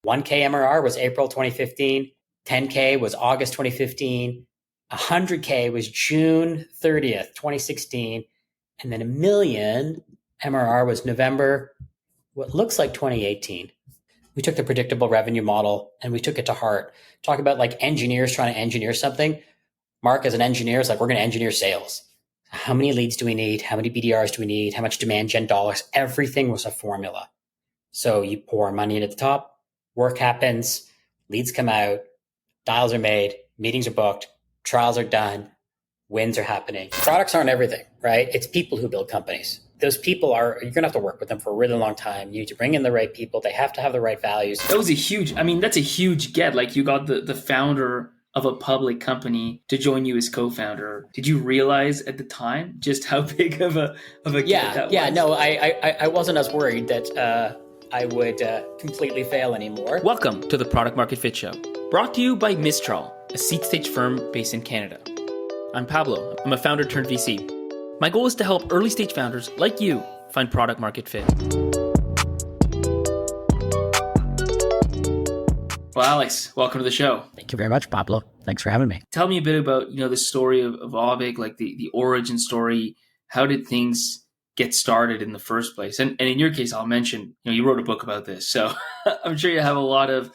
1K MRR was April 2015. 10K was August 2015. 100K was June 30th, 2016. And then a million MRR was November, what looks like 2018. We took the predictable revenue model and we took it to heart. Talk about like engineers trying to engineer something. Mark, as an engineer, is like, we're going to engineer sales. How many leads do we need? How many BDRs do we need? How much demand gen dollars? Everything was a formula. So you pour money in at the top, work happens, leads come out, dials are made, meetings are booked, trials are done, wins are happening. Products aren't everything, right? It's people who build companies. Those people you're going to have to work with them for a really long time. You need to bring in the right people. They have to have the right values. That's a huge get. Like, you got the founder of a public company to join you as co-founder. Did you realize at the time just how big of a get that was? Yeah, no, I wasn't as worried that I would completely fail anymore. Welcome to the Product Market Fit Show, brought to you by Mistral, a seed stage firm based in Canada. I'm Pablo. I'm a founder turned VC. My goal is to help early stage founders like you find product market fit. Well, Alex, welcome to the show. Thank you very much, Pablo. Thanks for having me. Tell me a bit about, the story of Auvik, like the origin story. How did things get started in the first place? And in your case, I'll mention, you wrote a book about this. So I'm sure you have a lot of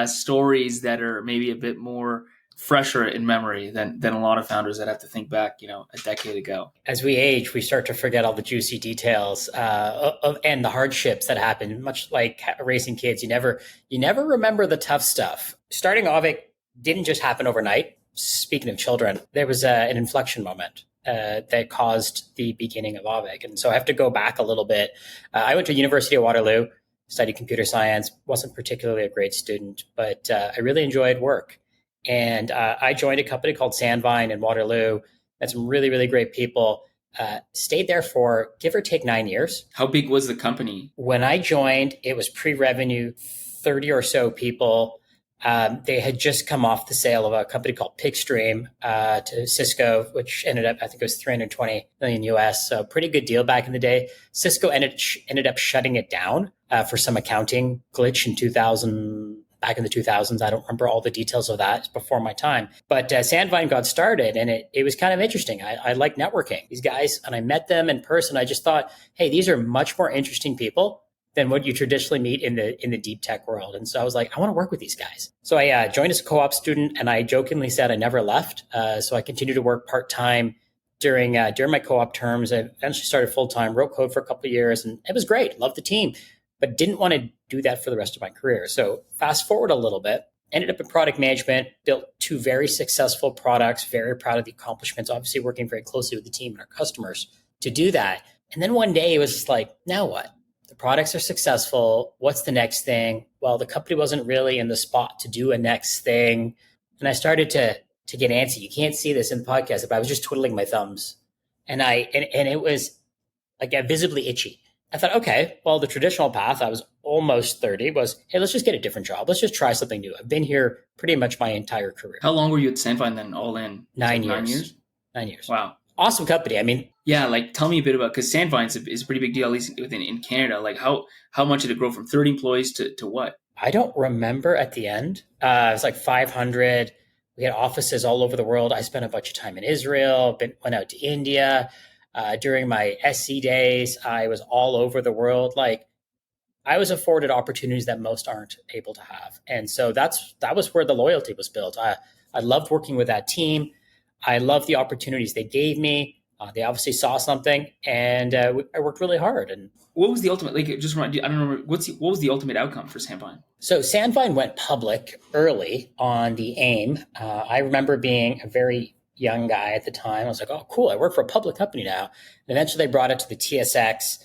stories that are maybe a bit more fresher in memory than a lot of founders that have to think back, a decade ago. As we age, we start to forget all the juicy details and the hardships that happen. Much like raising kids, you never remember the tough stuff. Starting Auvik didn't just happen overnight. Speaking of children, there was an inflection moment that caused the beginning of Auvik. And so I have to go back a little bit. I went to University of Waterloo, studied computer science, wasn't particularly a great student, but I really enjoyed work. And I joined a company called Sandvine in Waterloo. Had some really, really great people. Stayed there for give or take 9 years. How big was the company? When I joined, it was pre-revenue, 30 or so people. They had just come off the sale of a company called Pigstream to Cisco, which ended up, I think it was 320 million US. So pretty good deal back in the day. Cisco ended up shutting it down for some accounting glitch in 2000. Back in the 2000s. I don't remember all the details of that. It's before my time. But Sandvine got started and it was kind of interesting. I like networking. These guys, and I met them in person. I just thought, hey, these are much more interesting people than what you traditionally meet in the deep tech world. And so I was like, I want to work with these guys. So I joined as a co-op student and I jokingly said I never left. So I continued to work part-time during my co-op terms. I eventually started full-time, wrote code for a couple of years, and it was great. Loved the team, but didn't want to do that for the rest of my career. So fast forward a little bit, ended up in product management, built 2 very successful products, very proud of the accomplishments, obviously working very closely with the team and our customers to do that. And then one day it was just like, now what? The products are successful. What's the next thing? Well, the company wasn't really in the spot to do a next thing. And I started to get antsy. You can't see this in the podcast, but I was just twiddling my thumbs. And it was like visibly itchy. I thought, okay, well, the traditional path, I was almost 30, was, hey, let's just get a different job. Let's just try something new. I've been here pretty much my entire career. How long were you at Sandvine then, all in? 9 years. 9 years? 9 years. Wow. Awesome company. I mean, yeah, like tell me a bit about, because Sandvine is a pretty big deal, at least in Canada. Like how much did it grow from 30 employees to what? I don't remember at the end. It was like 500. We had offices all over the world. I spent a bunch of time in Israel, went out to India. During my SC days, I was all over the world. Like I was afforded opportunities that most aren't able to have. And so that was where the loyalty was built. I loved working with that team. I loved the opportunities they gave me. They obviously saw something and I worked really hard. And what was the ultimate, like, just I don't remember, what was the ultimate outcome for Sandvine? So Sandvine went public early on the AIM. I remember being a very young guy at the time. I was like, oh, cool. I work for a public company now. And eventually they brought it to the TSX,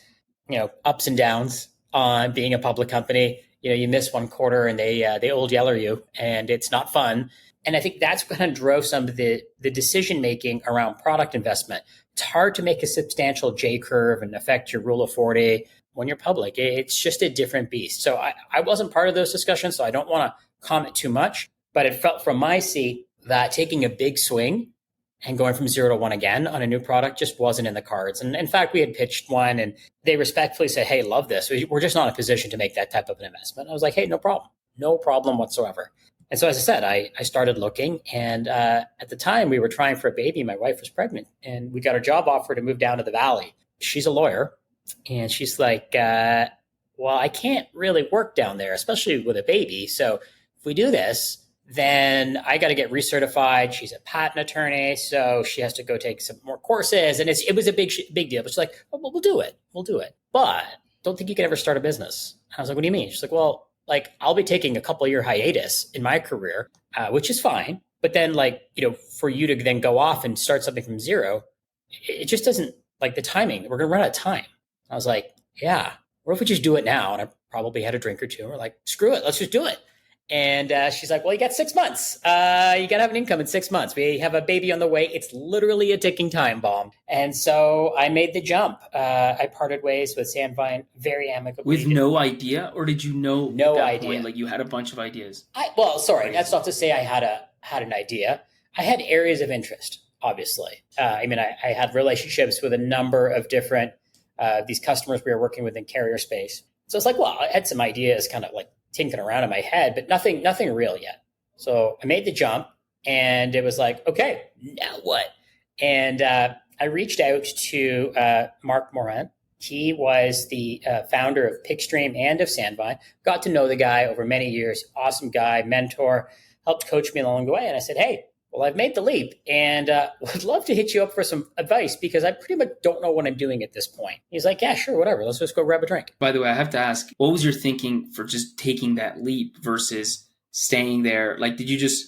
ups and downs on being a public company. You miss one quarter and they old yeller you and it's not fun. And I think that's what kind of drove some of the decision-making around product investment. It's hard to make a substantial J-curve and affect your rule of 40 when you're public. It's just a different beast. So I wasn't part of those discussions, so I don't want to comment too much. But it felt from my seat that taking a big swing and going from 0 to 1 again on a new product just wasn't in the cards. And in fact, we had pitched one and they respectfully said, hey, love this. We're just not in a position to make that type of an investment. I was like, hey, no problem. no problem whatsoever. And so, as I said, I started looking. And at the time, we were trying for a baby. My wife was pregnant. And we got a job offer to move down to the valley. She's a lawyer. And she's like, well, I can't really work down there, especially with a baby. So if we do this, then I got to get recertified. She's a patent attorney, so she has to go take some more courses. And it was a big deal. But she's like, oh, well, we'll do it. We'll do it. But don't think you can ever start a business. I was like, what do you mean? She's like, well, like I'll be taking a couple of year hiatus in my career, which is fine. But then for you to then go off and start something from zero, it just doesn't like the timing. We're going to run out of time. I was like, yeah, what if we just do it now? And I probably had a drink or two. And we're like, screw it. Let's just do it. And she's like, well, you got 6 months. You got to have an income in 6 months. We have a baby on the way. It's literally a ticking time bomb. And so I made the jump. I parted ways with Sandvine very amicably. With no idea? Or did you know no at that idea. point, like you had a bunch of ideas? That's not to say I had an idea. I had areas of interest, obviously. I had relationships with a number of different these customers we were working with in carrier space. So it's like, well, I had some ideas kind of like tinking around in my head, but nothing real yet. So I made the jump and it was like, okay, now what? And I reached out to Mark Morin. He was the founder of Pickstream and of Sandvine. Got to know the guy over many years. Awesome guy, mentor, helped coach me along the way. And I said, hey, well, I've made the leap and would love to hit you up for some advice because I pretty much don't know what I'm doing at this point. He's like, yeah, sure, whatever. Let's just go grab a drink. By the way, I have to ask, what was your thinking for just taking that leap versus staying there? Like,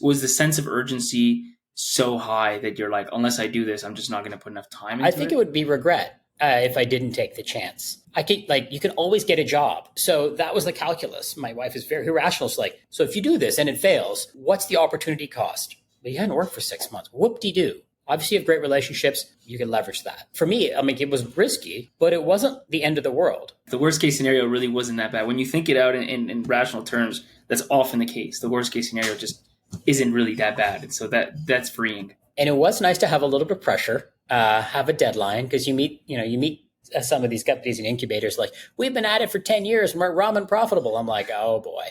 was the sense of urgency so high that you're like, unless I do this, I'm just not going to put enough time into it? I think it would be regret if I didn't take the chance. You can always get a job. So that was the calculus. My wife is very rational. She's like, so if you do this and it fails, what's the opportunity cost? But you hadn't worked for 6 months. Whoop-de-doo. Obviously, you have great relationships. You can leverage that. For me, it was risky, but it wasn't the end of the world. The worst case scenario really wasn't that bad. When you think it out in rational terms, that's often the case. The worst case scenario just isn't really that bad. And so that's freeing. And it was nice to have a little bit of pressure, have a deadline, because you meet some of these companies and incubators like, we've been at it for 10 years and we're ramen profitable. I'm like, oh boy.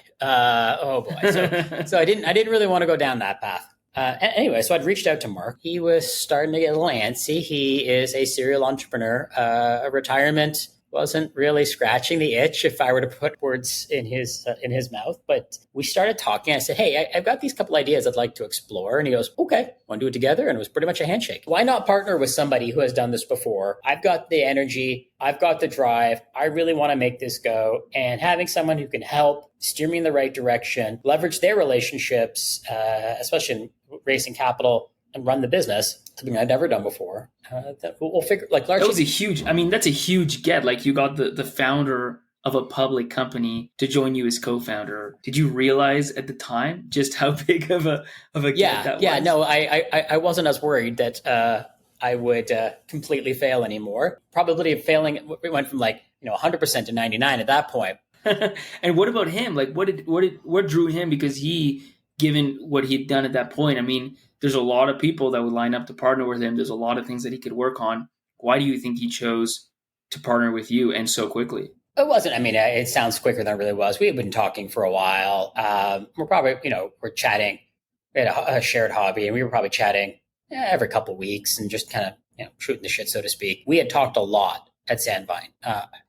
So I didn't really want to go down that path. Anyway, so I'd reached out to Mark. He was starting to get a little antsy. He is a serial entrepreneur. A retirement wasn't really scratching the itch if I were to put words in his mouth. But we started talking. I said, hey, I've got these couple ideas I'd like to explore. And he goes, okay, want to do it together? And it was pretty much a handshake. Why not partner with somebody who has done this before? I've got the energy. I've got the drive. I really want to make this go. And having someone who can help steer me in the right direction, leverage their relationships, especially in raising capital and run the business, something I'd never done before. That we'll figure. Like largely, that's a huge get. Like you got the founder of a public company to join you as co-founder. Did you realize at the time just how big of a get that was? Yeah, no, I wasn't as worried that I would completely fail anymore. Probability of failing, we went from 100% to 99 at that point. And what about him? Like what drew him? Because given what he'd done at that point, there's a lot of people that would line up to partner with him. There's a lot of things that he could work on. Why do you think he chose to partner with you and so quickly? It wasn't. It sounds quicker than it really was. We had been talking for a while. We're probably, we're chatting. We had a shared hobby, and we were probably chatting every couple of weeks and just kind of, shooting the shit, so to speak. We had talked a lot at Sandvine.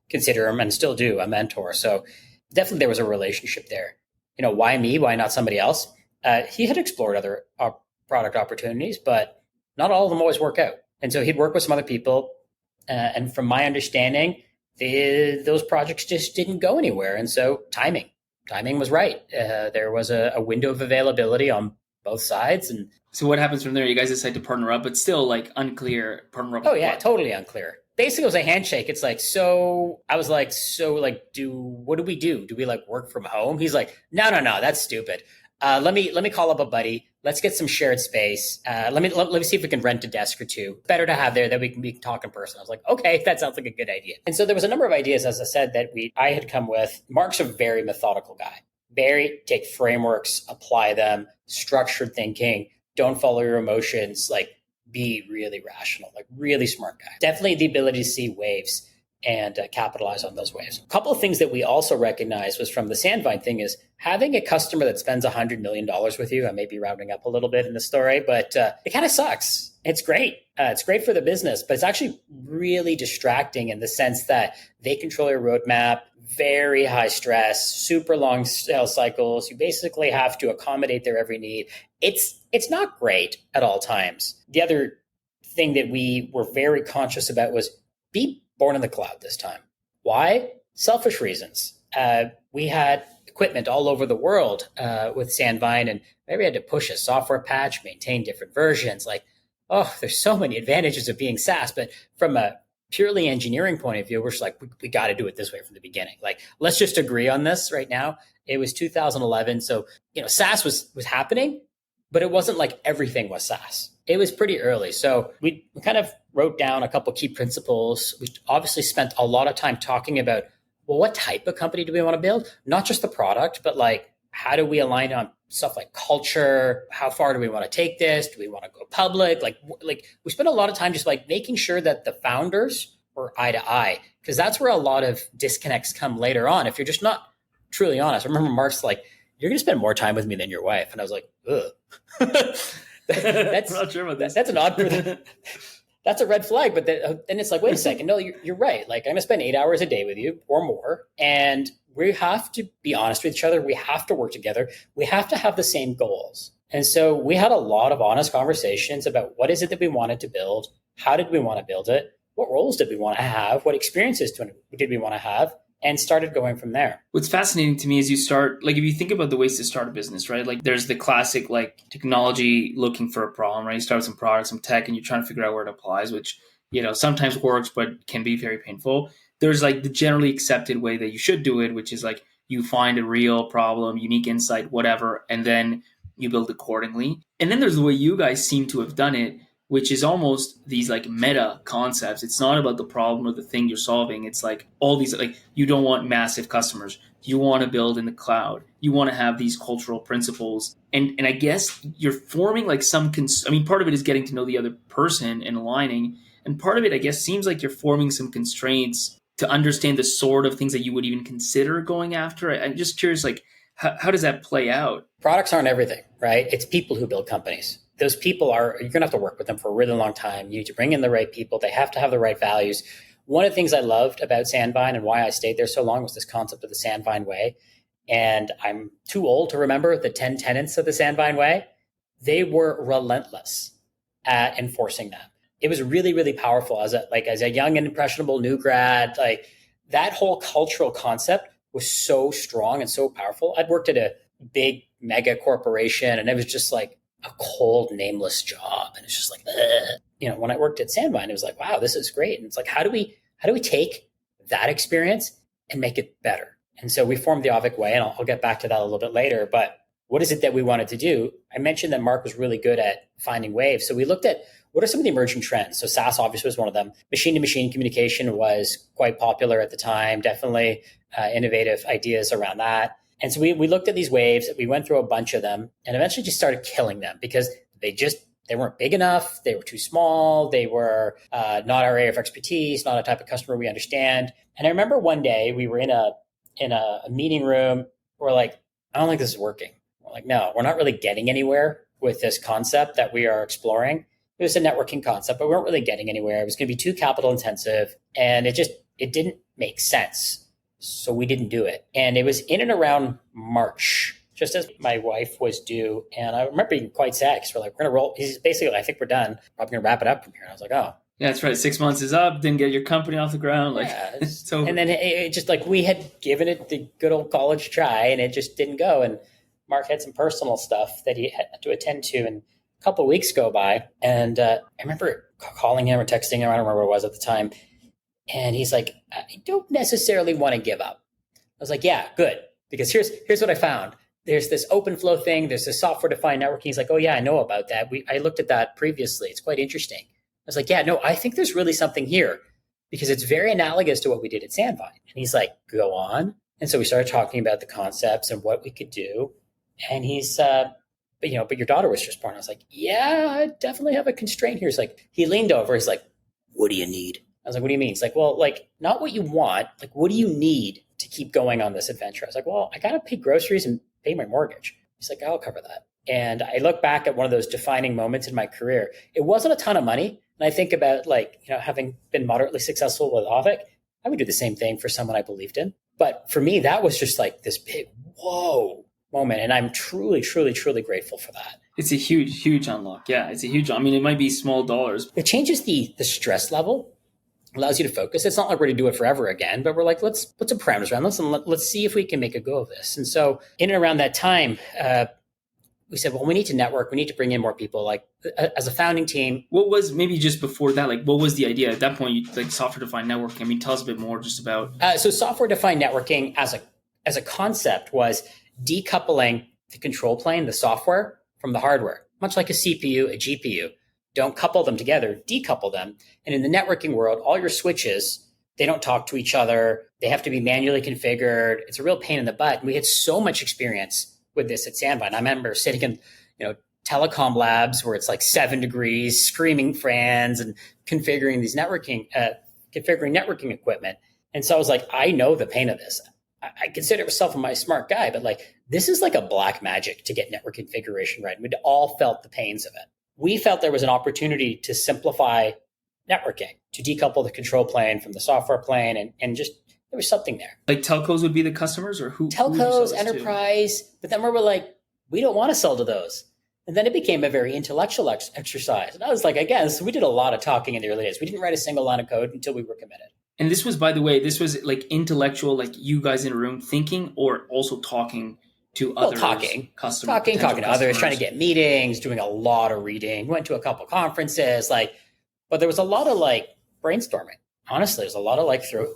Consider him, and still do, a mentor. So definitely there was a relationship there. Why me? Why not somebody else? He had explored other product opportunities, but not all of them always work out. And so he'd work with some other people. And from my understanding, those projects just didn't go anywhere. And so timing was right. There was a window of availability on both sides. And so what happens from there? You guys decide to partner up, but still unclear partner up. Oh yeah, totally unclear. Basically, it was a handshake. It's what do we do? Do we work from home? He's like, no, that's stupid. Let me call up a buddy. Let's get some shared space. Let me see if we can rent a desk or two. Better to have there that we can talk in person. I was like, okay, that sounds like a good idea. And so there was a number of ideas, as I said, that I had come with. Mark's a very methodical guy. Very take frameworks, apply them, structured thinking. Don't follow your emotions. Be really rational. Really smart guy. Definitely the ability to see waves. and capitalize on those waves. A couple of things that we also recognized was from the Sandvine thing is having a customer that spends $100 million with you. I may be rounding up a little bit in the story, but it kind of sucks. It's great. It's great for the business, but it's actually really distracting in the sense that they control your roadmap, very high stress, super long sales cycles. You basically have to accommodate their every need. It's not great at all times. The other thing that we were very conscious about was be born in the cloud this time. Why? Selfish reasons. We had equipment all over the world with Sandvine, and maybe we had to push a software patch, maintain different versions. Like, oh, there's so many advantages of being SaaS, but from a purely engineering point of view, we're just like, we got to do it this way from the beginning. Like, let's just agree on this right now. It was 2011. So, SaaS was happening, but it wasn't like everything was SaaS. It was pretty early. So we kind of wrote down a couple key principles. We obviously spent a lot of time talking about, well, what type of company do we want to build? Not just the product, but like, how do we align on stuff like culture? How far do we want to take this? Do we want to go public? Like we spent a lot of time just like making sure that the founders were eye to eye, because that's where a lot of disconnects come later on. If you're just not truly honest. I remember Mark's like, you're going to spend more time with me than your wife. And I was like, ugh. That's I'm not sure about this. That's an odd, that's a red flag. But then it's like, wait a second. No, you're right. Like, I'm going to spend 8 hours a day with you or more. And we have to be honest with each other. We have to work together. We have to have the same goals. And so we had a lot of honest conversations about what is it that we wanted to build? How did we want to build it? What roles did we want to have? What experiences did we want to have? And started going from there. What's fascinating to me is you start, like, if you think about the ways to start a business, right? Like, there's the classic, like, technology looking for a problem, right? You start with some products, some tech, and you're trying to figure out where it applies, which, sometimes works, but can be very painful. There's, like, the generally accepted way that you should do it, which is, like, you find a real problem, unique insight, whatever, and then you build accordingly. And then there's the way you guys seem to have done it, which is almost these like meta concepts. It's not about the problem or the thing you're solving. It's like all these, like, you don't want massive customers. You want to build in the cloud. You want to have these cultural principles. And I guess you're forming like part of it is getting to know the other person and aligning. And part of it, I guess, seems like you're forming some constraints to understand the sort of things that you would even consider going after. I'm just curious, like, how does that play out? Products aren't everything, right? It's people who build companies. Those people you're going to have to work with them for a really long time. You need to bring in the right people. They have to have the right values. One of the things I loved about Sandvine and why I stayed there so long was this concept of the Sandvine way. And I'm too old to remember the 10 tenets of the Sandvine way. They were relentless at enforcing that. It was really, really powerful as a young and impressionable new grad. Like, that whole cultural concept was so strong and so powerful. I'd worked at a big mega corporation, and it was just like a cold, nameless job. And it's just like, ugh. When I worked at Sandvine, it was like, wow, this is great. And it's like, how do we take that experience and make it better? And so we formed the Auvik way, and I'll get back to that a little bit later. But what is it that we wanted to do? I mentioned that Mark was really good at finding waves. So we looked at what are some of the emerging trends. So SaaS obviously was one of them. Machine-to-machine communication was quite popular at the time, definitely innovative ideas around that. And so we looked at these waves, we went through a bunch of them, and eventually just started killing them because they weren't big enough, they were too small, they were not our area of expertise, not a type of customer we understand. And I remember one day we were in a meeting room, we're like, I don't think this is working. We're like, no, we're not really getting anywhere with this concept that we are exploring. It was a networking concept, but we weren't really getting anywhere. It was going to be too capital intensive, and it didn't make sense. So we didn't do it. And it was in and around March, just as my wife was due. And I remember being quite sad because we're like, we're going to roll. He's basically, I think we're done. Probably going to wrap it up from here. And I was like, oh. Yeah, that's right. 6 months is up. Didn't get your company off the ground. Like, yeah, it's over. And then it just like we had given it the good old college try, and it just didn't go. And Mark had some personal stuff that he had to attend to. And a couple of weeks go by. And I remember calling him or texting him. I don't remember what it was at the time. And he's like, I don't necessarily want to give up. I was like, yeah, good. Because here's what I found. There's this open flow thing. There's this software-defined networking. He's like, oh, yeah, I know about that. I looked at that previously. It's quite interesting. I was like, yeah, no, I think there's really something here because it's very analogous to what we did at Sandvine. And he's like, go on. And so we started talking about the concepts and what we could do. And he's, but your daughter was just born. I was like, yeah, I definitely have a constraint here. He's like, he leaned over. He's like, what do you need? I was like, what do you mean? He's like, well, like not what you want. Like, what do you need to keep going on this adventure? I was like, well, I got to pay groceries and pay my mortgage. He's like, I'll cover that. And I look back at one of those defining moments in my career. It wasn't a ton of money. And I think about like, having been moderately successful with Auvik, I would do the same thing for someone I believed in. But for me, that was just like this big, whoa moment. And I'm truly, truly, truly grateful for that. It's a huge, huge unlock. Yeah, it's a huge, I mean, it might be small dollars. It changes the stress level, allows you to focus. It's not like we're going to do it forever again, but we're like, let's put some parameters around. Let's see if we can make a go of this. And so in and around that time, we said, well, we need to network. We need to bring in more people. Like as a founding team. What was, maybe just before that, like what was the idea at that point? You like software-defined networking. I mean, tell us a bit more just about. So software-defined networking as a concept was decoupling the control plane, the software, from the hardware, much like a CPU, a GPU. Don't couple them together, decouple them. And in the networking world, all your switches, they don't talk to each other. They have to be manually configured. It's a real pain in the butt. And we had so much experience with this at Sandvine. I remember sitting in, telecom labs where it's like 7 degrees, screaming fans, and configuring these networking equipment. And so I was like, I know the pain of this. I consider myself a smart guy, but like this is like a black magic to get network configuration right. We'd all felt the pains of it. We felt there was an opportunity to simplify networking, to decouple the control plane from the software plane, and just there was something there. Like telcos would be the customers, or who? Telcos, enterprise, but then we were like, we don't want to sell to those. And then it became a very intellectual exercise. And I was like, again, so we did a lot of talking in the early days. We didn't write a single line of code until we were committed. And this was, by the way, like intellectual, like you guys in a room thinking, or also talking to others, talking to others, trying to get meetings, doing a lot of reading, went to a couple conferences, but there was a lot of brainstorming. Honestly, there's a lot of throw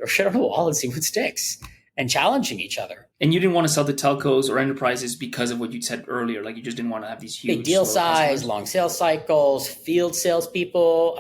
shit on the wall and see what sticks, and challenging each other. And you didn't want to sell to telcos or enterprises because of what you said earlier. Like you just didn't want to have these huge big deal size, customers. Long sales cycles, field salespeople,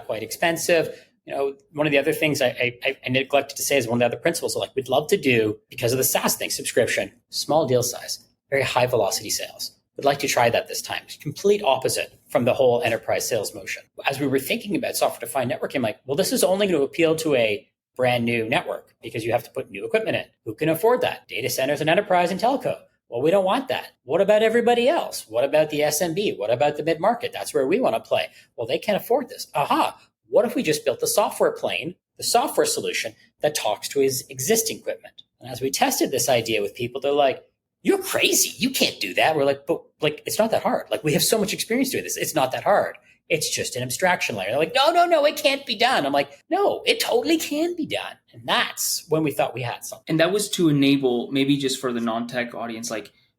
quite expensive. One of the other things I neglected to say is one of the other principles. We'd love to do, because of the SaaS thing, subscription, small deal size, very high velocity sales. We'd like to try that this time. It's complete opposite from the whole enterprise sales motion. As we were thinking about software-defined networking, I'm like, well, this is only going to appeal to a brand new network because you have to put new equipment in. Who can afford that? Data centers and enterprise and telco. Well, we don't want that. What about everybody else? What about the SMB? What about the mid-market? That's where we want to play. Well, they can't afford this. Aha. What if we just built the software plane, the software solution that talks to his existing equipment? And as we tested this idea with people, they're like, you're crazy. You can't do that. We're like, but it's not that hard. We have so much experience doing this. It's not that hard. It's just an abstraction layer. They're like, no, it can't be done. I'm like, no, it totally can be done. And that's when we thought we had something. And that was to enable, maybe just for the non-tech audience,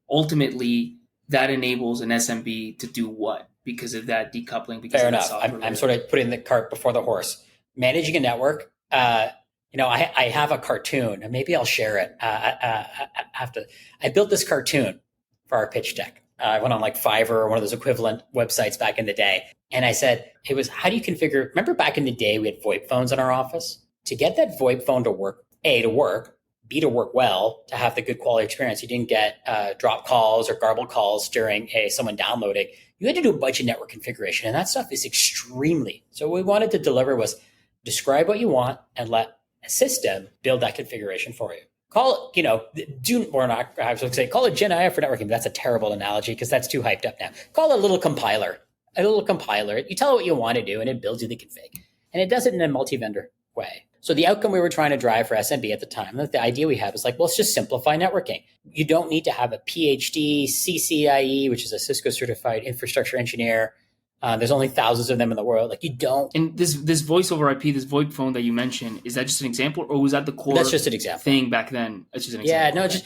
ultimately that enables an SMB to do what? Because of that decoupling. Because Fair enough. I'm sort of putting the cart before the horse. Managing a network. I have a cartoon, and maybe I'll share it. I built this cartoon for our pitch deck. I went on Fiverr or one of those equivalent websites back in the day, and I said it was, how do you configure? Remember back in the day we had VoIP phones in our office. To get that VoIP phone to work, B, to work well, to have the good quality experience. You didn't get drop calls or garbled calls during someone downloading. You had to do a bunch of network configuration, and that stuff is extremely. So what we wanted to deliver was describe what you want and let a system build that configuration for you. Call it, I was going to say, call it Gen AI for networking, but that's a terrible analogy because that's too hyped up now. Call it a little compiler. You tell it what you want to do, and it builds you the config. And it does it in a multi-vendor way. So the outcome we were trying to drive for SMB at the time, the idea we had was let's just simplify networking. You don't need to have a PhD, CCIE, which is a Cisco certified infrastructure engineer. There's only thousands of them in the world. You don't. And this voice over IP, this VoIP phone that you mentioned, is that just an example, or was that the core? That's just an example thing back then. That's just an example. Yeah, no, just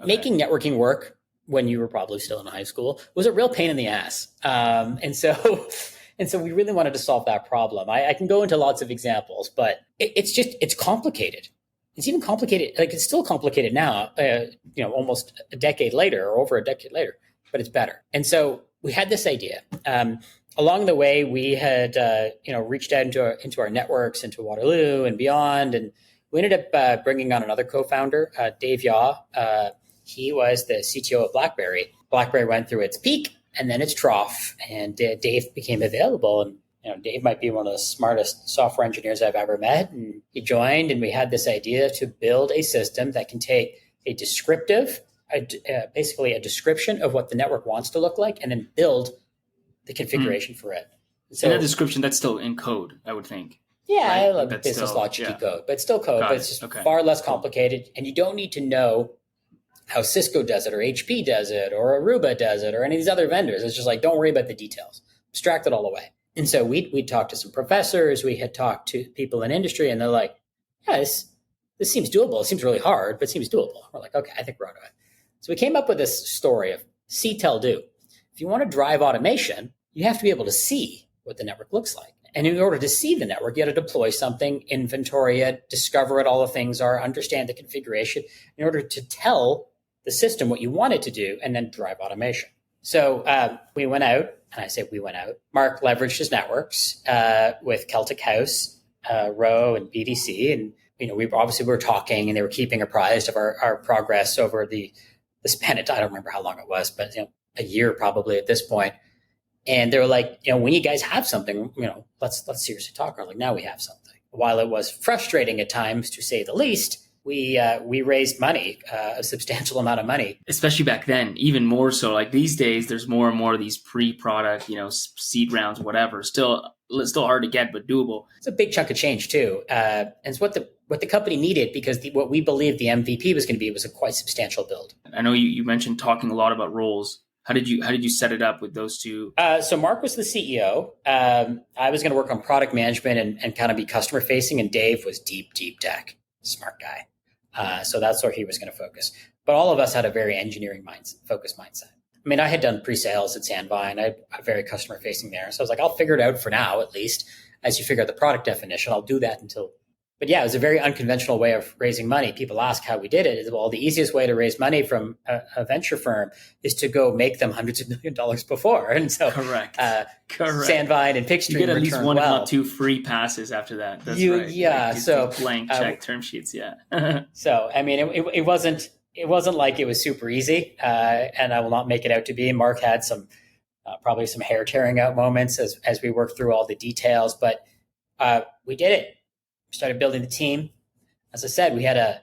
making networking work when you were probably still in high school was a real pain in the ass. And so we really wanted to solve that problem. I can go into lots of examples, but it's complicated. It's even complicated. It's still complicated now, almost a decade later or over a decade later, but it's better. And so we had this idea. Along the way, we had, reached out into our networks, into Waterloo and beyond. And we ended up bringing on another co-founder, Dave Yaw. He was the CTO of BlackBerry. BlackBerry went through its peak and then its trough, and Dave became available. Dave might be one of the smartest software engineers I've ever met. And he joined, and we had this idea to build a system that can take a basically a description of what the network wants to look like, and then build the configuration for it. So in that description, that's still in code, I would think. Yeah, right? I love business logic code, but still code, but it's just far less complicated. And you don't need to know how Cisco does it or HP does it or Aruba does it or any of these other vendors. It's just like, don't worry about the details. Abstract it all away. And so we'd talked to some professors. We had talked to people in industry, and they're like, yeah, this seems doable. It seems really hard, but it seems doable. We're like, okay, I think we're onto it. So we came up with this story of see, tell, do. If you want to drive automation, you have to be able to see what the network looks like. And in order to see the network, you got to deploy something, inventory it, discover what all the things are, understand the configuration in order to tell the system what you want it to do, and then drive automation. So we went out, and I say we went out. Mark leveraged his networks with Celtic House, Row, and BDC. And, we were talking, and they were keeping apprised of our progress over the span of time. I don't remember how long it was, but a year probably at this point. And they were like, when you guys have something, let's seriously talk. We're like, now we have something. While it was frustrating at times, to say the least, we raised money, a substantial amount of money. Especially back then, even more so. Like these days, there's more and more of these pre-product, seed rounds, whatever. Still hard to get, but doable. It's a big chunk of change too. And it's what the company needed, because what we believed the MVP was going to be was a quite substantial build. I know you mentioned talking a lot about roles. How did you set it up with those two? So Mark was the CEO. I was going to work on product management and kind of be customer facing, and Dave was deep tech, smart guy. So that's where he was going to focus. But all of us had a very engineering focused mindset. I mean, I had done pre-sales at Sandvine. I'm very customer facing there. So I was like, I'll figure it out for now, at least. As you figure out the product definition, I'll do that until. But yeah, it was a very unconventional way of raising money. People ask how we did it. Well, the easiest way to raise money from a venture firm is to go make them hundreds of $millions before. And so correct. Sandvine and Pickstream you get at least one, well. if not two free passes after that. That's right. Yeah. So blank check term sheets. Yeah. So, I mean, it wasn't like it was super easy. And I will not make it out to be. Mark had probably some hair tearing out moments as we worked through all the details, but we did it. We started building the team. As I said, we had a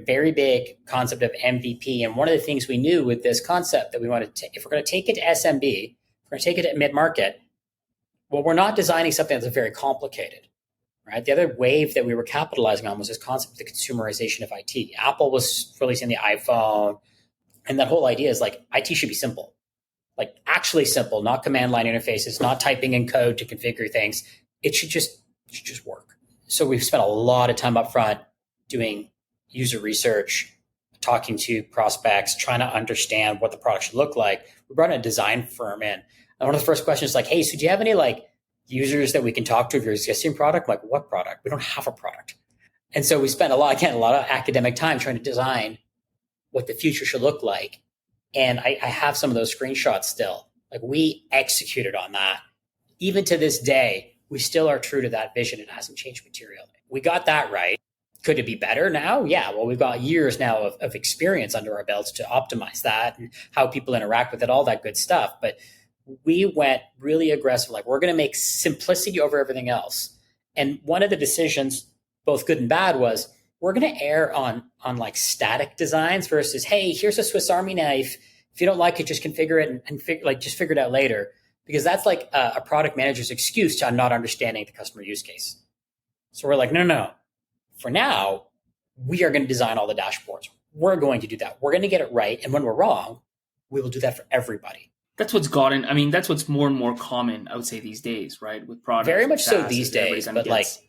very big concept of MVP. And one of the things we knew with this concept that we wanted to, if we're going to take it to SMB, if we're going to take it to mid-market, well, we're not designing something that's very complicated, right? The other wave that we were capitalizing on was this concept of the consumerization of IT. Apple was releasing the iPhone. And that whole idea is like, IT should be simple, like actually simple, not command line interfaces, not typing in code to configure things. It should just work. So we've spent a lot of time up front doing user research, talking to prospects, trying to understand what the product should look like. We brought in a design firm in. And one of the first questions is like, hey, so do you have any users that we can talk to of your existing product? Like, what product? We don't have a product. And so we spent a lot of academic time trying to design what the future should look like. And I have some of those screenshots still. Like, we executed on that. Even to this day, we still are true to that vision. It hasn't changed materially. We got that right. Could it be better now? Yeah. Well, we've got years now of experience under our belts to optimize that and how people interact with it, all that good stuff. But we went really aggressive. Like, we're going to make simplicity over everything else. And one of the decisions, both good and bad, was we're going to err on static designs versus, hey, here's a Swiss Army knife. If you don't like it, just configure it and just figure it out later. Because that's like a product manager's excuse to not understanding the customer use case. So we're like, no. For now, we are going to design all the dashboards. We're going to do that. We're going to get it right. And when we're wrong, we will do that for everybody. That's what's that's what's more and more common, I would say, these days, right? With products. Very much so these days. But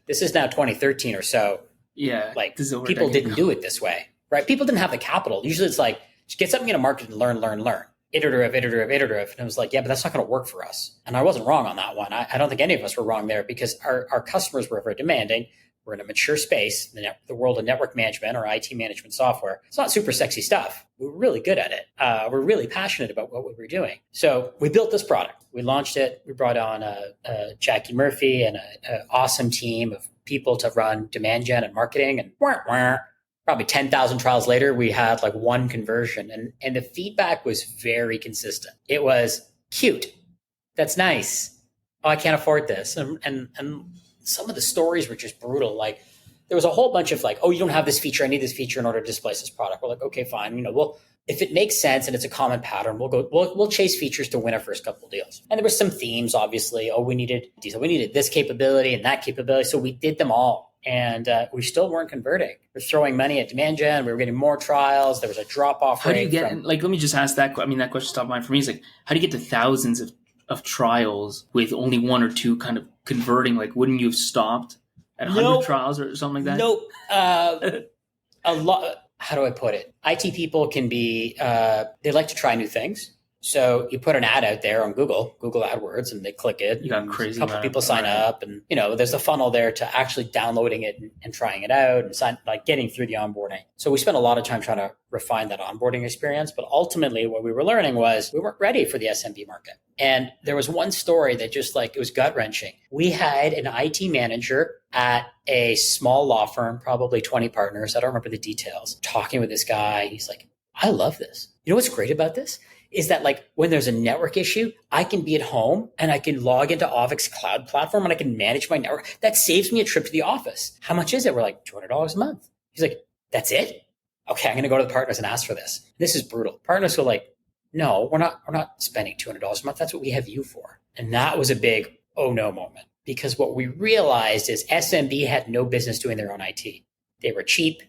this is now 2013 or so. Yeah. People didn't do it this way, right? People didn't have the capital. Usually it's like, just get something in a market and learn. Iterative. And it was like, yeah, but that's not going to work for us. And I wasn't wrong on that one. I don't think any of us were wrong there, because our customers were very demanding. We're in a mature space, the world of network management or IT management software. It's not super sexy stuff. We're really good at it. We're really passionate about what we were doing. So we built this product. We launched it. We brought on Jackie Murphy and an awesome team of people to run demand gen and marketing. And probably 10,000 trials later, we had one conversion. And the feedback was very consistent. It was cute. That's nice. oh, I can't afford this. And some of the stories were just brutal. Like there was a whole bunch of like, oh, you don't have this feature. I need this feature in order to displace this product. We're like, okay, fine. Well, if it makes sense and it's a common pattern, we'll chase features to win our first couple of deals. And there were some themes, obviously. Oh, we needed this capability and that capability. So we did them all. And we still weren't converting. We're throwing money at demand gen. We were getting more trials. There was a drop off. How do you get, like, let me just ask that. I mean, that question's top of mind for me is like, how do you get to thousands of trials with only one or two kind of converting? Like, wouldn't you have stopped at 100 trials or something like that? Nope. A lot. How do I put it? IT people can be, they like to try new things. So you put an ad out there on Google AdWords, and they click it. You got crazy. A couple people sign up, and there's a funnel there to actually downloading it and trying it out and getting through the onboarding. So we spent a lot of time trying to refine that onboarding experience. But ultimately, what we were learning was we weren't ready for the SMB market. And there was one story that just it was gut wrenching. We had an IT manager at a small law firm, probably 20 partners. I don't remember the details. Talking with this guy, he's like, I love this. You know what's great about this? Is that when there's a network issue, I can be at home and I can log into Auvik's cloud platform and I can manage my network. That saves me a trip to the office. How much is it? We're like, $200 a month. He's like, that's it? Okay, I'm going to go to the partners and ask for this. This is brutal. Partners were like, no, we're not spending $200 a month. That's what we have you for. And that was a big, oh no moment, because what we realized is SMB had no business doing their own IT. They were cheap.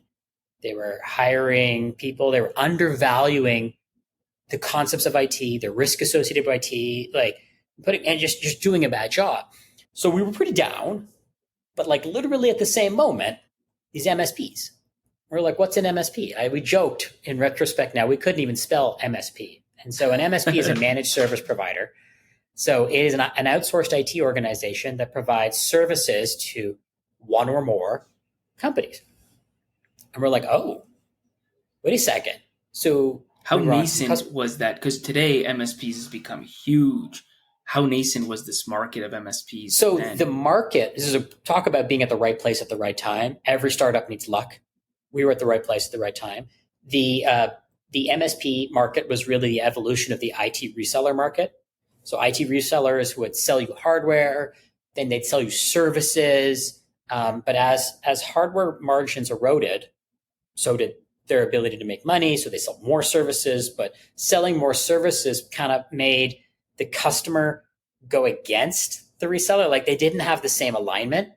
They were hiring people. They were undervaluing the concepts of IT, the risk associated with IT, and just doing a bad job. So we were pretty down, but literally at the same moment, these MSPs. We're like, what's an MSP? We joked in retrospect now, we couldn't even spell MSP. And so an MSP is a managed service provider. So it is an outsourced IT organization that provides services to one or more companies. And we're like, oh, wait a second. So how nascent was that? Because today MSPs has become huge. How nascent was this market of MSPs? So the market, this is a talk about being at the right place at the right time. Every startup needs luck. We were at the right place at the right time. The MSP market was really the evolution of the IT reseller market. So IT resellers would sell you hardware, then they'd sell you services. But as hardware margins eroded, so did their ability to make money. So they sell more services, but selling more services kind of made the customer go against the reseller. They didn't have the same alignment.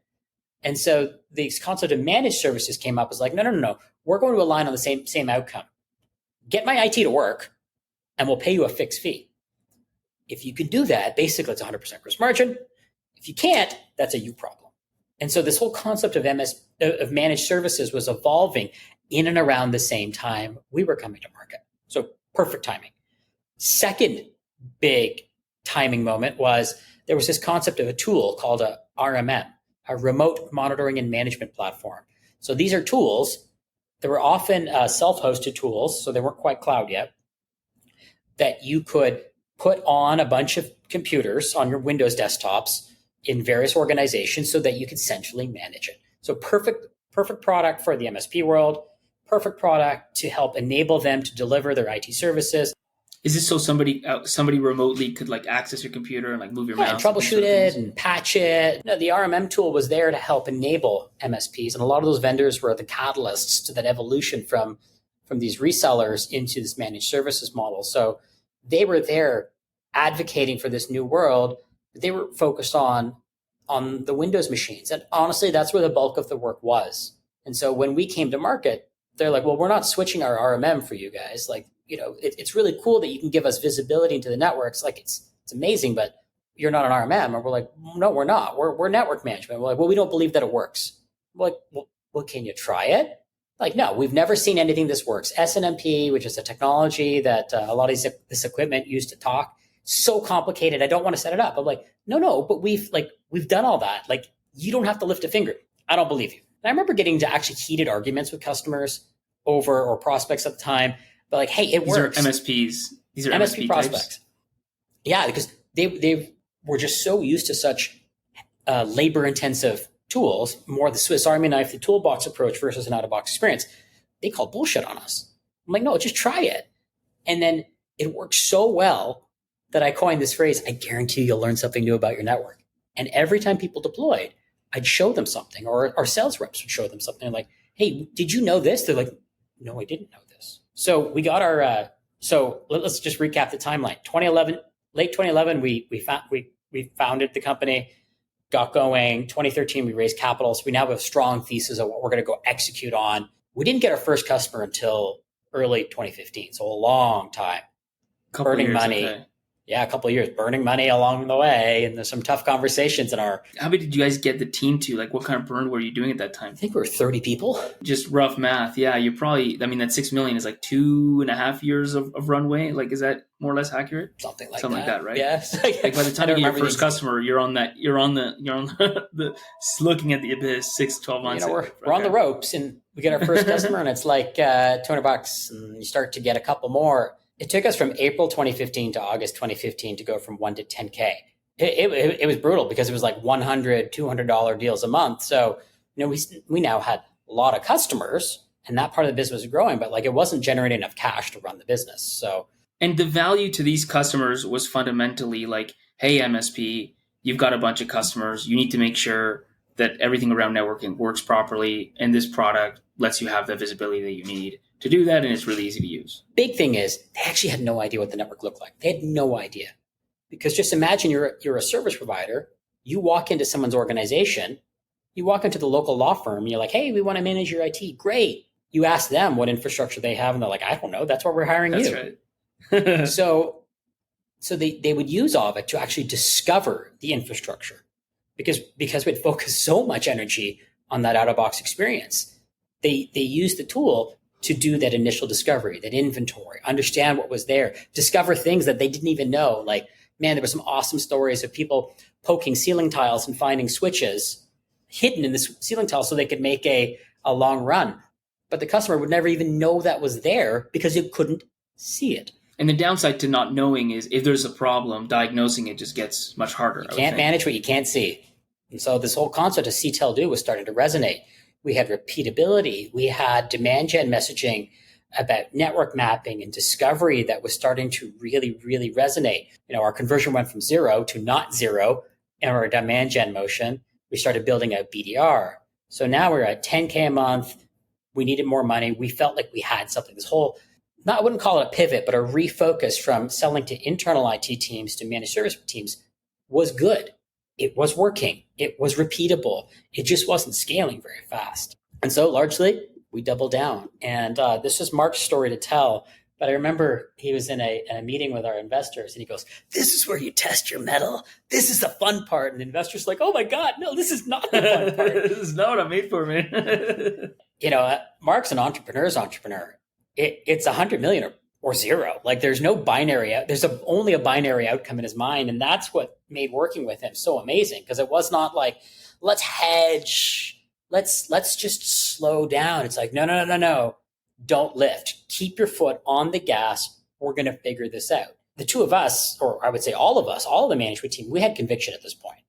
And so this concept of managed services came up as no. We're going to align on the same outcome. Get my IT to work and we'll pay you a fixed fee. If you can do that, basically it's 100% gross margin. If you can't, that's a you problem. And so this whole concept of managed services was evolving in and around the same time we were coming to market. So perfect timing. Second big timing moment was there was this concept of a tool called a RMM, a remote monitoring and management platform. So these are tools that were often self-hosted tools, so they weren't quite cloud yet, that you could put on a bunch of computers on your Windows desktops in various organizations so that you could centrally manage it. So perfect product for the MSP world, perfect product to help enable them to deliver their IT services. Is this so somebody remotely could access your computer and move your mouse? And troubleshoot it and patch it. No, the RMM tool was there to help enable MSPs. And a lot of those vendors were the catalysts to that evolution from these resellers into this managed services model. So they were there advocating for this new world. They were focused on the Windows machines. And honestly, that's where the bulk of the work was. And so when we came to market, they're like, well, we're not switching our RMM for you guys. It's really cool that you can give us visibility into the networks. It's amazing, but you're not an RMM. And we're like, no, we're not. We're network management. We're like, well, we don't believe that it works. We're like, well, can you try it? No, we've never seen anything this works. SNMP, which is a technology that a lot of this equipment used to talk, so complicated. I don't want to set it up. I'm like, no, but we've done all that. You don't have to lift a finger. I don't believe you. And I remember getting to actually heated arguments with customers or prospects at the time. But hey, it works. These are MSPs. These are MSP prospects. Yeah, because they were just so used to such labor-intensive tools, more the Swiss Army knife, the toolbox approach versus an out-of-box experience. They called bullshit on us. I'm like, no, just try it. And then it worked so well that I coined this phrase, I guarantee you'll learn something new about your network. And every time people deployed, I'd show them something, or our sales reps would show them something like, hey, did you know this? They're like, no, I didn't know this. So we got our, so let's just recap the timeline. 2011, late 2011, we founded the company, got going. 2013, we raised capital. So we now have a strong thesis of what we're going to go execute on. We didn't get our first customer until early 2015. So a long time. Burning money. Okay. Yeah, a couple of years, burning money along the way. And there's some tough conversations in our... How many did you guys get the team to? Like, what kind of burn were you doing at that time? I think we were 30 people. Just rough math. Yeah, you're probably... I mean, that $6 million is like 2.5 years of runway. Like, is that more or less accurate? Something like that, right? Yes. Like by the time you get your first customer, you're on the looking at the abyss 6-12 months. We're on the ropes, and we get our first customer, and it's like $200, and you start to get a couple more. It took us from April 2015 to August 2015 to go from 1 to 10K. It was brutal because it was like $100, $200 deals a month. So, we now had a lot of customers, and that part of the business was growing, but like it wasn't generating enough cash to run the business. So, and the value to these customers was fundamentally like, hey, MSP, you've got a bunch of customers. You need to make sure that everything around networking works properly, and this product lets you have the visibility that you need to do that, and it's really easy to use. Big thing is they actually had no idea what the network looked like. They had no idea. Because just imagine you're a service provider, you walk into someone's organization, you walk into the local law firm, you're like, hey, we want to manage your IT. Great. You ask them what infrastructure they have, and they're like, I don't know. That's why we're hiring you. That's right. So they would use Auvik to actually discover the infrastructure because we'd focused so much energy on that out-of-box experience. They used the tool to do that initial discovery, that inventory, understand what was there, discover things that they didn't even know. Like, man, there were some awesome stories of people poking ceiling tiles and finding switches hidden in the ceiling tiles so they could make a long run. But the customer would never even know that was there because you couldn't see it. And the downside to not knowing is if there's a problem, diagnosing it just gets much harder. You can't manage what you can't see. And so this whole concept of see, tell, do was starting to resonate. We had repeatability. We had demand gen messaging about network mapping and discovery that was starting to really, really resonate. Our conversion went from 0 to not 0 in our demand gen motion. We started building out BDR. So now we're at 10K a month. We needed more money. We felt like we had something. This whole, I wouldn't call it a pivot, but a refocus from selling to internal IT teams to managed service teams was good. It was working. It was repeatable. It just wasn't scaling very fast. And so largely, we doubled down. And this is Mark's story to tell. But I remember he was in a meeting with our investors, and he goes, this is where you test your mettle. This is the fun part. And the investors are like, oh, my God, no, this is not the fun part. This is not what I'm made for, man. Mark's an entrepreneur's entrepreneur. It's 100 million or 0. Like there's no binary. There's only a binary outcome in his mind. And that's what made working with him so amazing, because it was not like, let's hedge. Let's just slow down. It's like, no. Don't lift. Keep your foot on the gas. We're going to figure this out. The two of us, or I would say all of us, all of the management team, we had conviction at this point.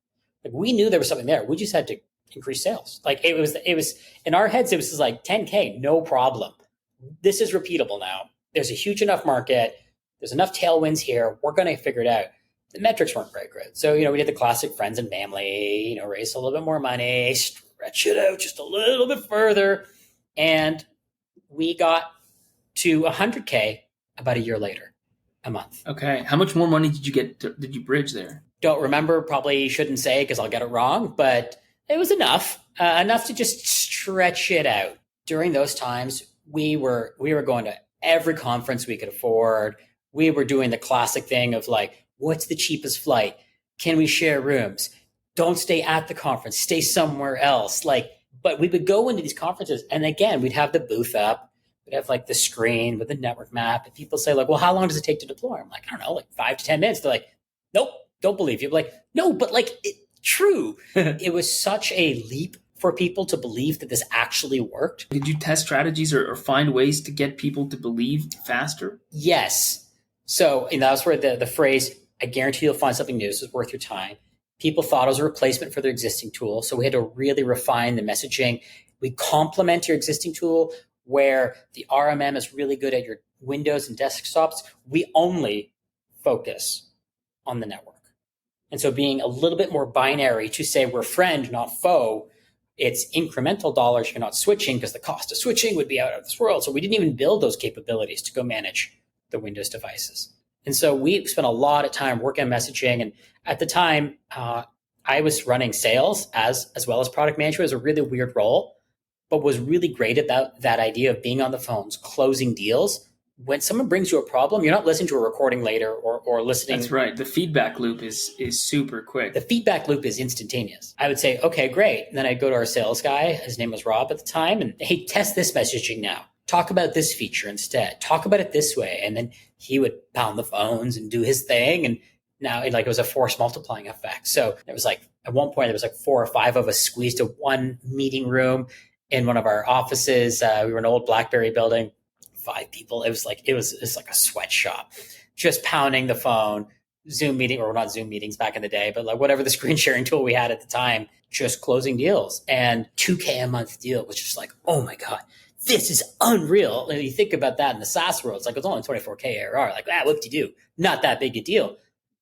Like we knew there was something there. We just had to increase sales. Like it was in our heads, it was just like 10K, no problem. This is repeatable now. There's a huge enough market. There's enough tailwinds here. We're going to figure it out. The metrics weren't very good. So, we did the classic friends and family, raise a little bit more money, stretch it out just a little bit further. And we got to 100K about a year later, a month. Okay. How much more money did you bridge there? Don't remember, probably shouldn't say because I'll get it wrong, but it was enough to just stretch it out. During those times, we were going to every conference we could afford. We were doing the classic thing of like, what's the cheapest flight? Can we share rooms? Don't stay at the conference, stay somewhere else. But we would go into these conferences, and again, we'd have the booth up. We'd have like the screen with the network map, and people say like, well, how long does it take to deploy? I'm like, I don't know, like 5 to 10 minutes. They're like, nope, don't believe you. I'm like, no, but true. It was such a leap for people to believe that this actually worked. Did you test strategies or find ways to get people to believe faster? Yes. So, and that was where the phrase, I guarantee you'll find something new, this is worth your time. People thought it was a replacement for their existing tool. So we had to really refine the messaging. We complement your existing tool where the RMM is really good at your Windows and desktops. We only focus on the network. And so being a little bit more binary to say we're friend, not foe, it's incremental dollars. You're not switching because the cost of switching would be out of this world. So we didn't even build those capabilities to go manage the Windows devices. And so we spent a lot of time working on messaging. And at the time, I was running sales as well as product management. It was a really weird role, but was really great about that idea of being on the phones, closing deals. When someone brings you a problem, you're not listening to a recording later or listening. That's right. The feedback loop is super quick. The feedback loop is instantaneous. I would say, okay, great. And then I'd go to our sales guy. His name was Rob at the time. And hey, test this messaging now. Talk about this feature instead. Talk about it this way. And then he would pound the phones and do his thing. And now it was a force multiplying effect. So it was like, at one point, there was like 4 or 5 of us squeezed to one meeting room in one of our offices. We were in an old BlackBerry building. 5 people. It was like a sweatshop, just pounding the phone, Zoom meeting, or not Zoom meetings back in the day, but like whatever the screen sharing tool we had at the time, just closing deals. And $2K a month deal was just like, oh my God, this is unreal. And you think about that in the SaaS world, it's like, it's only 24K ARR. Like, whoop-de-doo, not that big a deal.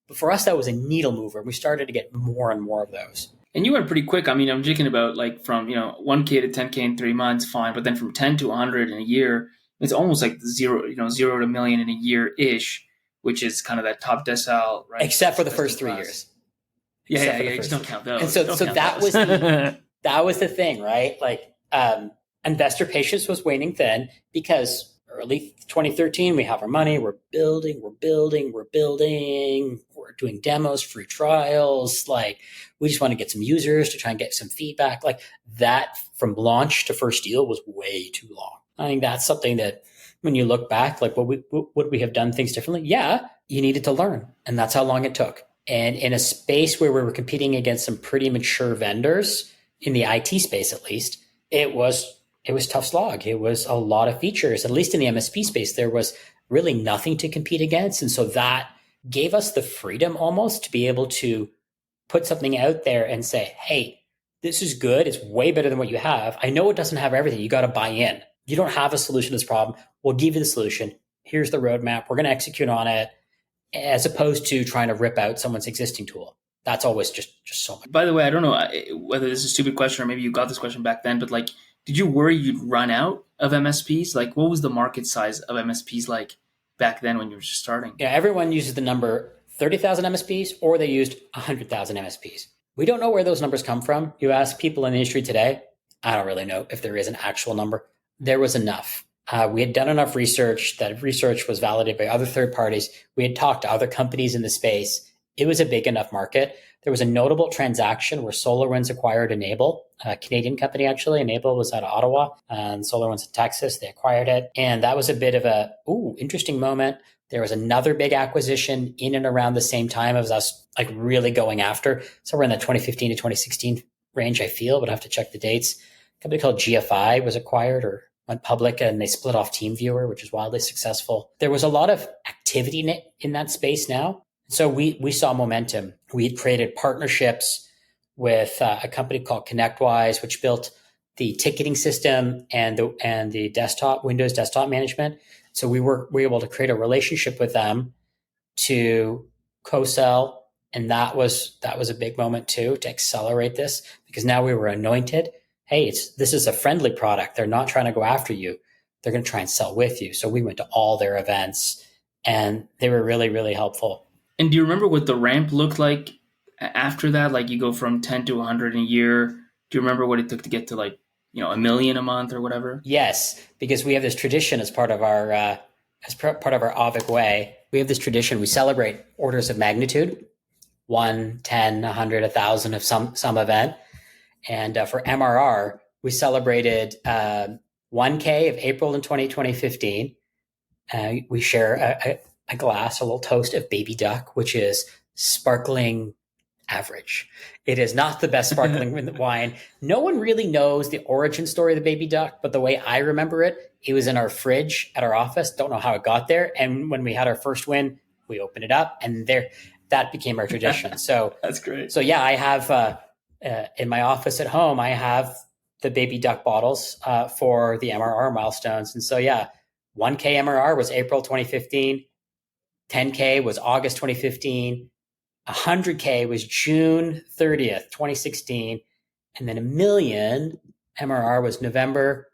But for us, that was a needle mover. We started to get more and more of tose. And you went pretty quick. I mean, I'm thinking about like from, 1K to 10K in 3 months, fine. But then from 10 to 100 in a year, it's almost like zero to $1 million in a year-ish, which is kind of that top decile, right? Except for the first 3 years. Yeah. Just don't count those. And so that was that was the thing, right? Like investor patience was waning thin because early 2013, we have our money, we're building, we're doing demos, free trials. Like we just want to get some users to try and get some feedback. Like that from launch to first deal was way too long. I think that's something that when you look back, like would we have done things differently? Yeah, you needed to learn. And that's how long it took. And in a space where we were competing against some pretty mature vendors in the IT space, at least, it was tough slog. It was a lot of features. At least in the MSP space, there was really nothing to compete against. And so that gave us the freedom almost to be able to put something out there and say, hey, this is good. It's way better than what you have. I know it doesn't have everything. You got to buy in. You don't have a solution to this problem. We'll give you the solution. Here's the roadmap. We're going to execute on it, as opposed to trying to rip out someone's existing tool. That's always just so much. By the way, I don't know whether this is a stupid question or maybe you got this question back then, but like, did you worry you'd run out of MSPs? Like, what was the market size of MSPs like back then when you were just starting? Yeah, everyone uses the number 30,000 MSPs, or they used 100,000 MSPs. We don't know where those numbers come from. You ask people in the industry today, I don't really know if there is an actual number. There was enough. We had done enough research. That research was validated by other third parties. We had talked to other companies in the space. It was a big enough market. There was a notable transaction where SolarWinds acquired Enable, a Canadian company actually. Enable was out of Ottawa, and SolarWinds in Texas. They acquired it. And that was a bit of a, interesting moment. There was another big acquisition in and around the same time as us like really going after. Somewhere in the 2015 to 2016 range, I feel, but I have to check the dates. A company called GFI was acquired or went public, and they split off TeamViewer, which is wildly successful. There was a lot of activity in that space now. So we saw momentum. We had created partnerships with a company called ConnectWise, which built the ticketing system and the desktop, Windows desktop management. So we were able to create a relationship with them to co-sell. And that was a big moment too, to accelerate this, because now we were anointed. Hey, this is a friendly product. They're not trying to go after you. They're going to try and sell with you. So we went to all their events, and they were really, really helpful. And do you remember what the ramp looked like after that? Like you go from 10 to 100 in a year. Do you remember what it took to get to like, $1 million a month or whatever? Yes, because we have this tradition as part of our Auvik way. We have this tradition. We celebrate orders of magnitude, 1, 10, 100, 1,000 of some event. And for MRR, we celebrated 1K of April in 2015. We share a glass, a little toast of baby duck, which is sparkling average. It is not the best sparkling wine. No one really knows the origin story of the baby duck, but the way I remember it, it was in our fridge at our office. Don't know how it got there. And when we had our first win, we opened it up, and that became our tradition. So that's great. So yeah, I have in my office at home, I have the baby duck bottles for the MRR milestones. And so yeah, 1K MRR was April 2015. 10K was August 2015. 100K was June 30th, 2016. And then 1 million MRR was November,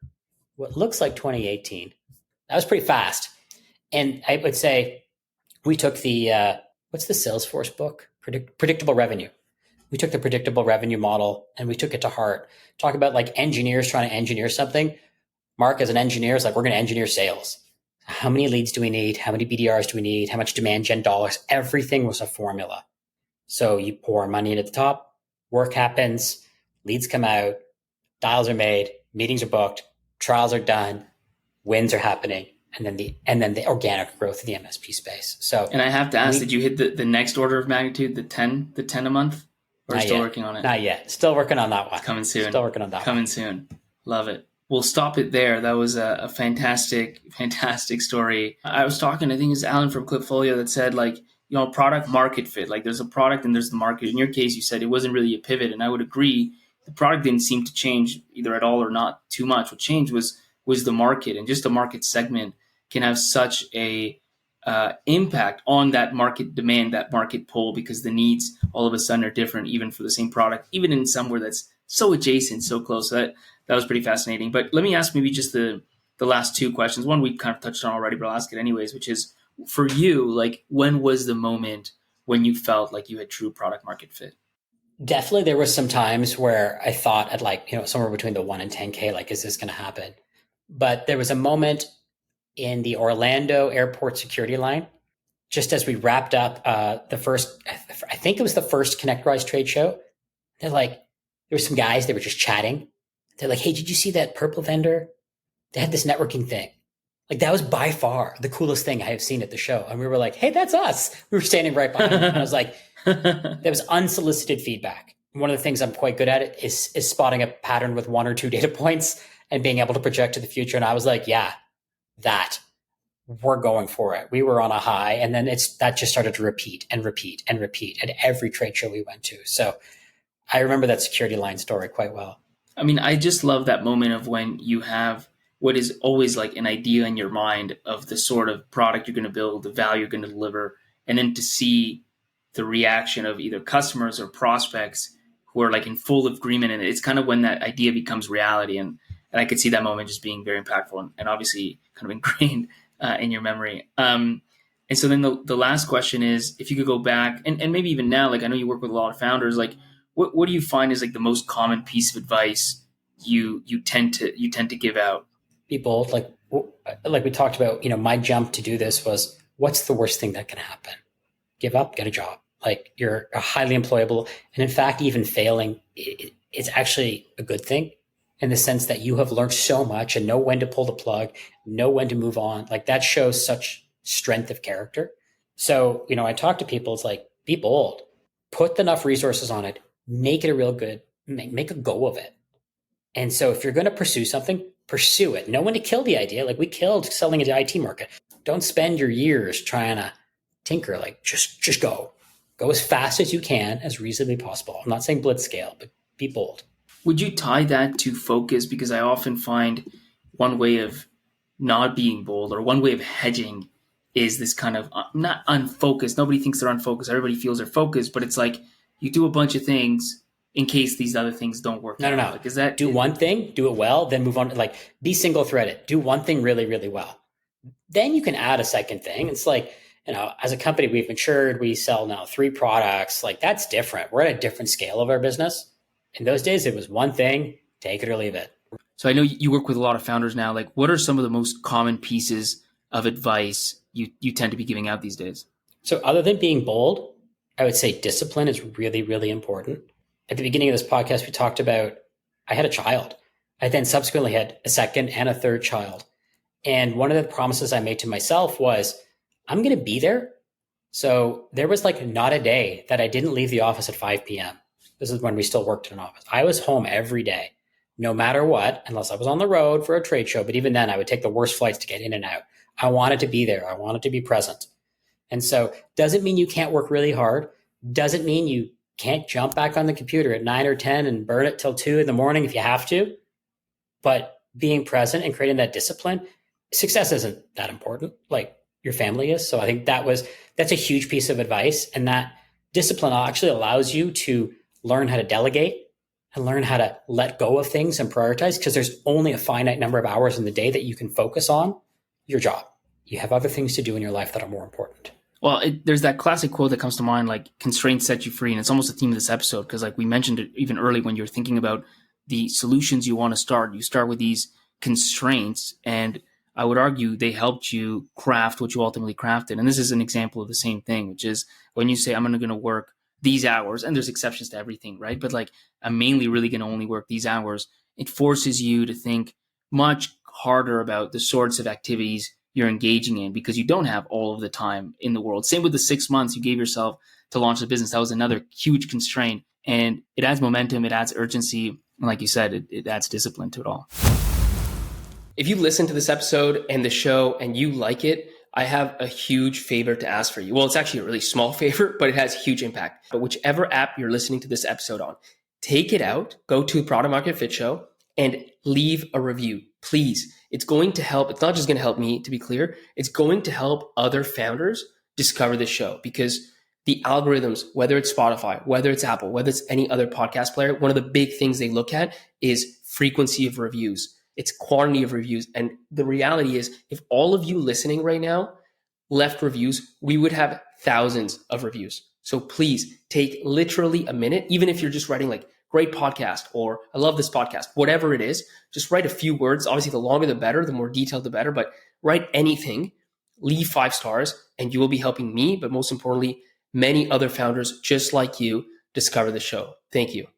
what looks like 2018. That was pretty fast. And I would say we took the, what's the Salesforce book? Predictable revenue. We took the predictable revenue model and we took it to heart. Talk about like engineers trying to engineer something. Mark, as an engineer, is like, we're going to engineer sales. How many leads do we need? How many BDRs do we need? How much demand gen dollars? Everything was a formula. So you pour money in at the top, work happens, leads come out, dials are made, meetings are booked, trials are done, wins are happening, and then the organic growth of the MSP space. So, and I have to ask, did you hit the next order of magnitude, the 10 a month? Or are you still working on it? Not yet. Still working on that one. Coming soon. Still working on that Coming soon. Love it. We'll stop it there. That was a fantastic story. I was talking, I think it's Alan from Clipfolio that said, like, product market fit. Like, there's a product and there's the market. In your case, you said it wasn't really a pivot, and I would agree. The product didn't seem to change either at all or not too much. What changed was the market, and just the market segment can have such a impact on that market demand, that market pull, because the needs all of a sudden are different, even for the same product, even in somewhere that's so adjacent, so close. So that was pretty fascinating. But let me ask maybe just the last two questions. One we kind of touched on already, but I'll ask it anyways, which is, for you, like, when was the moment when you felt like you had true product market fit? Definitely there were some times where I thought at like, somewhere between the 1 and 10K, like, is this going to happen? But there was a moment in the Orlando airport security line, just as we wrapped up the first, I think it was the first ConnectWise trade show. They're like, there were some guys, they were just chatting. They're like, hey, did you see that purple vendor? They had this networking thing. Like, that was by far the coolest thing I have seen at the show. And we were like, hey, that's us. We were standing right behind them. And I was like, that was unsolicited feedback. One of the things I'm quite good at is spotting a pattern with 1 or 2 data points and being able to project to the future. And I was like, yeah, we're going for it. We were on a high. And then that just started to repeat and repeat and repeat at every trade show we went to. So I remember that security line story quite well. I mean, I just love that moment of when you have what is always like an idea in your mind of the sort of product you're going to build, the value you're going to deliver, and then to see the reaction of either customers or prospects who are like in full agreement. And it's kind of when that idea becomes reality. And I could see that moment just being very impactful and obviously kind of ingrained in your memory. And so then the last question is, if you could go back and maybe even now, like, I know you work with a lot of founders, like, what do you find is like the most common piece of advice you tend to give out? Be bold. Like we talked about, my jump to do this was, what's the worst thing that can happen? Give up, get a job. Like, you're highly employable. And in fact, even failing, it's actually a good thing in the sense that you have learned so much and know when to pull the plug, know when to move on. Like, that shows such strength of character. So, I talk to people, it's like, be bold, put enough resources on it, make it a real good, make a go of it. And so if you're going to pursue something, pursue it. Know when to kill the idea. Like, we killed selling into the IT market. Don't spend your years trying to tinker. Like, just go as fast as you can, as reasonably possible. I'm not saying blitz scale, but be bold. Would you tie that to focus? Because I often find one way of not being bold, or one way of hedging, is this kind of not unfocused. Nobody thinks they're unfocused. Everybody feels they're focused, but it's like you do a bunch of things in case these other things don't work. No. Like, is that do one thing, do it well, then move on. Like, be single threaded. Do one thing really, really well. Then you can add a second thing. It's like, as a company, we've matured. We sell now 3 products. Like, that's different. We're at a different scale of our business. In those days, it was one thing, take it or leave it. So I know you work with a lot of founders now. Like, what are some of the most common pieces of advice you tend to be giving out these days? So other than being bold, I would say discipline is really, really important. At the beginning of this podcast, we talked about, I had a child. I then subsequently had a second and a third child. And one of the promises I made to myself was, I'm going to be there. So there was like not a day that I didn't leave the office at 5 p.m. This is when we still worked in an office. I was home every day, no matter what, unless I was on the road for a trade show. But even then, I would take the worst flights to get in and out. I wanted to be there. I wanted to be present. And so doesn't mean you can't work really hard. Doesn't mean you can't jump back on the computer at 9 or 10 and burn it till 2 in the morning if you have to. But being present and creating that discipline, success isn't that important like your family is. So I think that's a huge piece of advice. And that discipline actually allows you to learn how to delegate and learn how to let go of things and prioritize, because there's only a finite number of hours in the day that you can focus on your job. You have other things to do in your life that are more important. Well, there's that classic quote that comes to mind, like constraints set you free. And it's almost the theme of this episode, because like we mentioned it even early, when you're thinking about the solutions you want to start, you start with these constraints. And I would argue they helped you craft what you ultimately crafted. And this is an example of the same thing, which is when you say, I'm going to work these hours, and there's exceptions to everything, right? But like, I'm mainly really going to only work these hours. It forces you to think much harder about the sorts of activities you're engaging in, because you don't have all of the time in the world. Same with the 6 months you gave yourself to launch the business. That was another huge constraint, and it adds momentum, it adds urgency. And like you said, it adds discipline to it all. If you listen to this episode and the show and you like it, I have a huge favor to ask for you. Well, it's actually a really small favor, but it has huge impact. But whichever app you're listening to this episode on, take it out, go to Product Market Fit Show, and leave a review, please. It's going to help. It's not just going to help me, to be clear. It's going to help other founders discover this show, because the algorithms, whether it's Spotify, whether it's Apple, whether it's any other podcast player, one of the big things they look at is frequency of reviews. It's quantity of reviews. And the reality is, if all of you listening right now left reviews, we would have thousands of reviews. So please take literally a minute, even if you're just writing like, great podcast, or I love this podcast, whatever it is, just write a few words. Obviously, the longer the better, the more detailed the better, but write anything, leave 5 stars, and you will be helping me, but most importantly, many other founders just like you discover the show. Thank you.